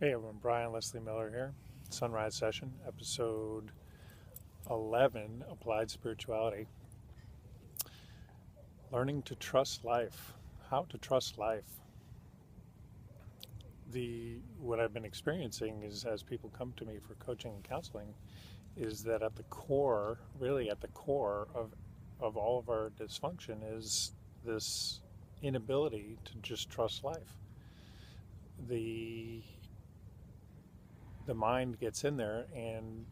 Hey everyone, Brian Leslie Miller here. Sunrise Session, episode 11, Applied Spirituality. Learning to trust life. How to trust life. What I've been experiencing is, as people come to me for coaching and counseling, is that at the core, really at the core of all of our dysfunction is this inability to just trust life. The mind gets in there and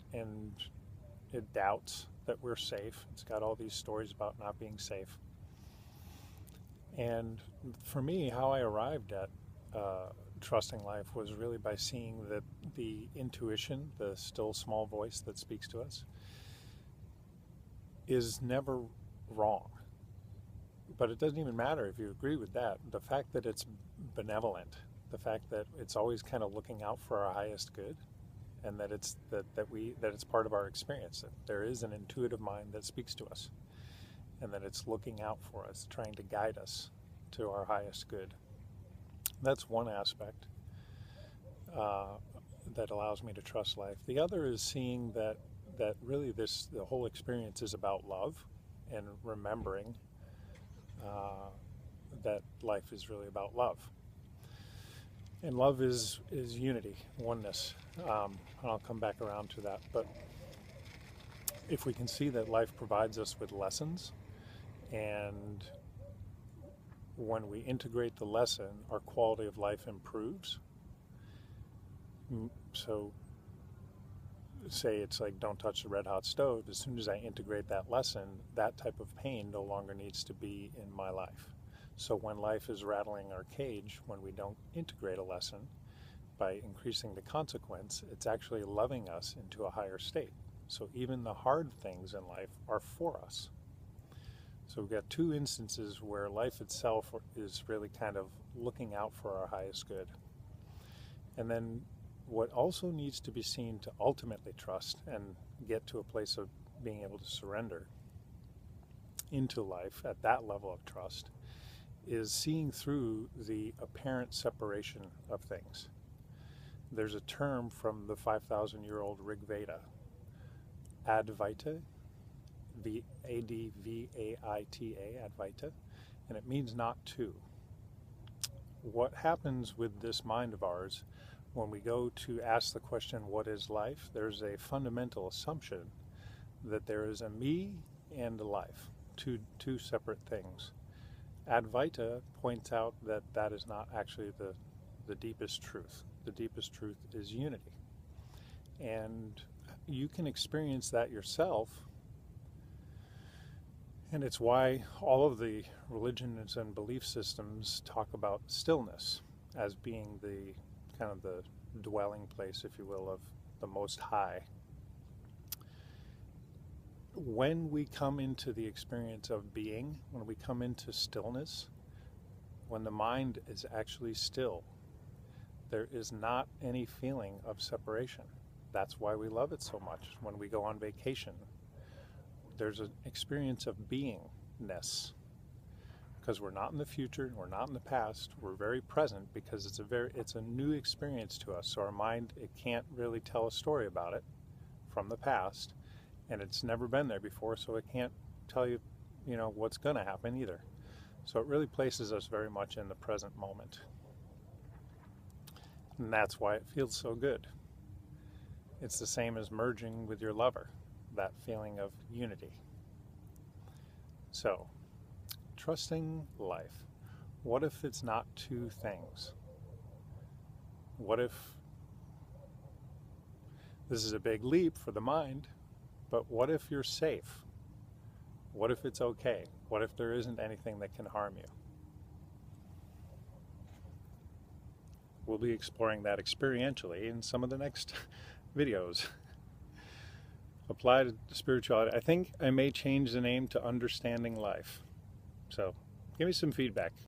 it doubts that we're safe. It's got all these stories about not being safe. And for me, how I arrived at trusting life was really by seeing that the intuition, the still small voice that speaks to us, is never wrong. But it doesn't even matter if you agree with that. The fact that it's benevolent, the fact that it's always kind of looking out for our highest good, and that it's that it's part of our experience, that there is an intuitive mind that speaks to us, and that it's looking out for us, trying to guide us to our highest good. That's one aspect that allows me to trust life. The other is seeing that really the whole experience is about love, and remembering that life is really about love. And love is unity, oneness. And I'll come back around to that. But if we can see that life provides us with lessons, and when we integrate the lesson, our quality of life improves. So say it's like, don't touch the red hot stove. As soon as I integrate that lesson, that type of pain no longer needs to be in my life. So when life is rattling our cage, when we don't integrate a lesson, by increasing the consequence, it's actually loving us into a higher state. So even the hard things in life are for us. So we've got two instances where life itself is really kind of looking out for our highest good. And then what also needs to be seen to ultimately trust and get to a place of being able to surrender into life at that level of trust is seeing through the apparent separation of things. There's a term from the 5,000-year-old Rig Veda, Advaita, A-D-V-A-I-T-A, Advaita, and it means not two. What happens with this mind of ours when we go to ask the question, what is life? There's a fundamental assumption that there is a me and a life, two separate things. Advaita points out that that is not actually the deepest truth. The deepest truth is unity. And you can experience that yourself. And it's why all of the religions and belief systems talk about stillness as being the kind of the dwelling place, if you will, of the Most High. When we come into the experience of being, when we come into stillness, when the mind is actually still, there is not any feeling of separation. That's why we love it so much. When we go on vacation, there's an experience of beingness, because we're not in the future, we're not in the past, we're very present, because it's a new experience to us. So our mind, it can't really tell a story about it from the past, and it's never been there before, so it can't tell you, what's going to happen either. So it really places us very much in the present moment. And that's why it feels so good. It's the same as merging with your lover, that feeling of unity. So, trusting life. What if it's not two things? What if this is a big leap for the mind? But what if you're safe? What if it's okay? What if there isn't anything that can harm you? We'll be exploring that experientially in some of the next videos. Applied spirituality. I think I may change the name to Understanding Life. So give me some feedback.